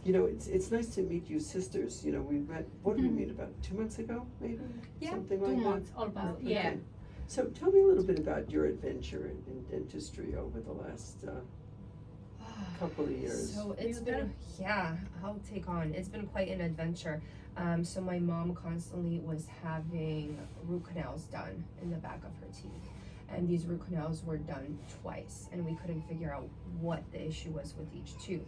You know, it's nice to meet you sisters, you know, we met, what did we meet, about 2 months ago, maybe? Yeah, Something 2 like that? months almost, Okay. yeah. So tell me a little bit about your adventure in dentistry over the last, couple of years. So it's been, yeah, I'll take on. It's been quite an adventure. So my mom constantly was having root canals done in the back of her teeth. And these root canals were done twice, and we couldn't figure out what the issue was with each tooth.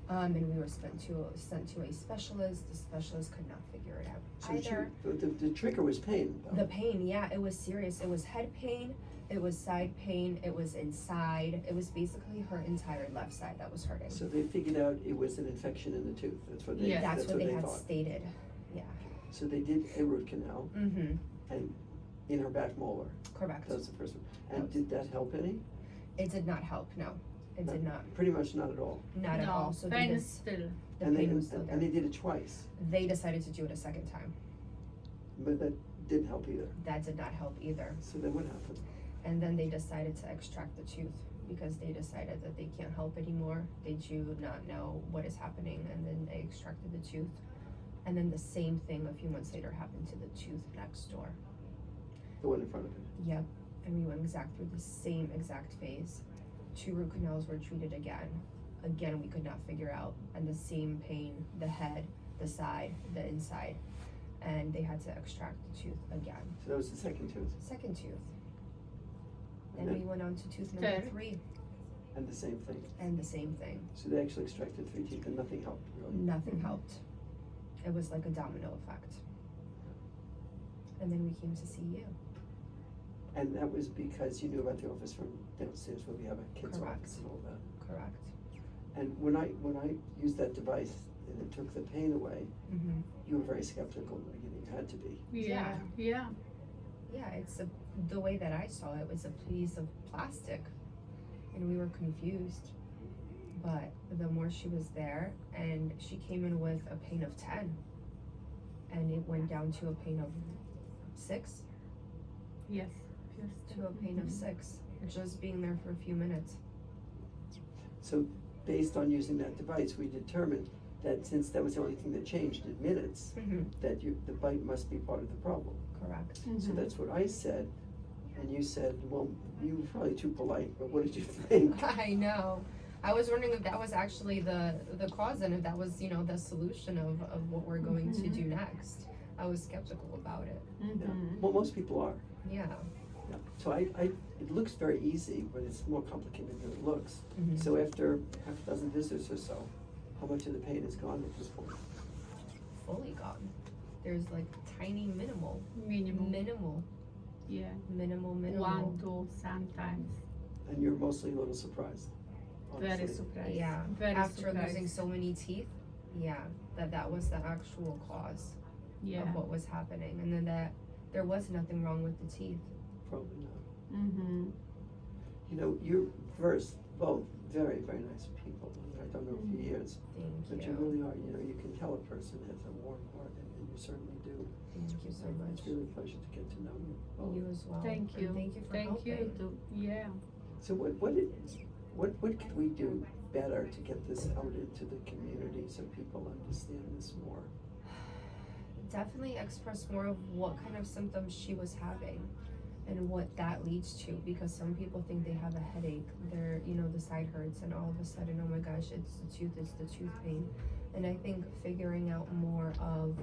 And we were sent to a specialist. The specialist could not figure it out So either. the trigger was pain, though. The pain, yeah, it was serious. It was head pain, it was side pain, it was inside. It was basically her entire left side that was hurting. So they figured out it was an infection in the tooth, that's what they, Yeah. That's what they had thought. stated, yeah. So they did a root canal, Mm-hmm, and in her back molar, correct. that was the first one. And did that help any? It did not help, no, it did not, Pretty much not at all. not at all. So pain they is still. the And pain was still and they there. did it twice, They decided to do it a second time. but that didn't help either. That did not help either. So then what happened? And then they decided to extract the tooth because they decided that they can't help anymore. They do not know what is happening, and then they extracted the tooth. And then the same thing a few months later happened to the tooth next door. The one in front of it. Yep, and we went through the same exact phase. 2 root canals were treated again. Again, we could not figure out, and the same pain, the head, the side, the inside. And they had to extract the tooth again. So that was the second tooth. Second tooth. And Then we then, went on to tooth number Third. 3, and the same thing. and the same thing. So they actually extracted 3 teeth and nothing helped, really. Nothing helped. It was like a domino effect. And then we came to see you. And that was because you knew about the office from downstairs where we have a kid's Correct. office and all that. Correct. And when I used that device and it took the pain away, Mm-hmm. you were very skeptical in the beginning. You had to be. Yeah, yeah. Yeah, the way that I saw it was a piece of plastic, and we were confused. But the more she was there, and she came in with a pain of 10, and it went down to a pain of 6, Yes. to a pain of 6, just being there for a few minutes. So based on using that device, we determined that since that was the only thing that changed in minutes, Mm-hmm. that the bite must be part of the problem. Correct. So that's what I said, and you said, well, you were probably too polite, but what did you think? I know. I was wondering if that was actually the cause, and if that was, the solution of what we're going to do next. I was skeptical about it. Yeah. Well, most people are. Yeah. Yeah. So it looks very easy, but it's more complicated than it looks. Mhm. So after half a dozen visits or so, how much of the pain is gone at this point? Fully gone. There's like tiny minimal. Minimum. Yeah. Minimal. 1, 2 sometimes. And you're mostly a little surprised. Very honestly. surprised. Yeah. Very After surprised. losing so many teeth, yeah, that was the actual cause Yeah. of what was happening, and then that there was nothing wrong with the teeth. Probably not. Mm-hmm. You know, you're both very, very nice people. I've known you for years, but Thank you you. really are. You know, you can tell a person has a warm heart, and you certainly do. Thank you so much. It's really a pleasure to get to know you. both. You as well. Thank And you. thank you for Thank helping. you too. Yeah. So what could we do better to get this out into the community so people understand this more? Definitely express more of what kind of symptoms she was having and what that leads to, because some people think they have a headache, the side hurts, and all of a sudden, oh my gosh, it's the tooth pain. And I think figuring out more of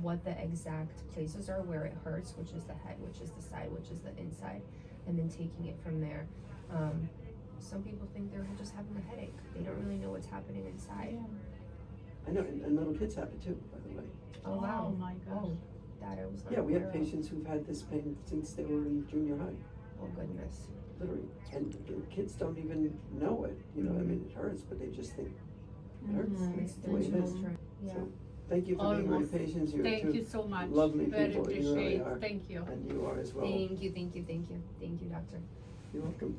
what the exact places are where it hurts, which is the head, which is the side, which is the inside, and then taking it from there. Some people think they're just having a headache. They don't really know what's happening inside. I know, and little kids have it too, by the way. Oh wow. Oh my gosh. Oh, that I was not Yeah, we have aware of. patients who've had this pain since they were in junior high, Oh goodness. literally. And the kids don't even know it, I mean, it hurts, but they just think it hurts. Mhm. It's It's the way it the is. children. Yeah. So, thank you for being my Almost. patients. You're Thank two you so much. lovely Very people. You really appreciate. are. Thank you. And you are as well. Thank you, doctor. You're welcome.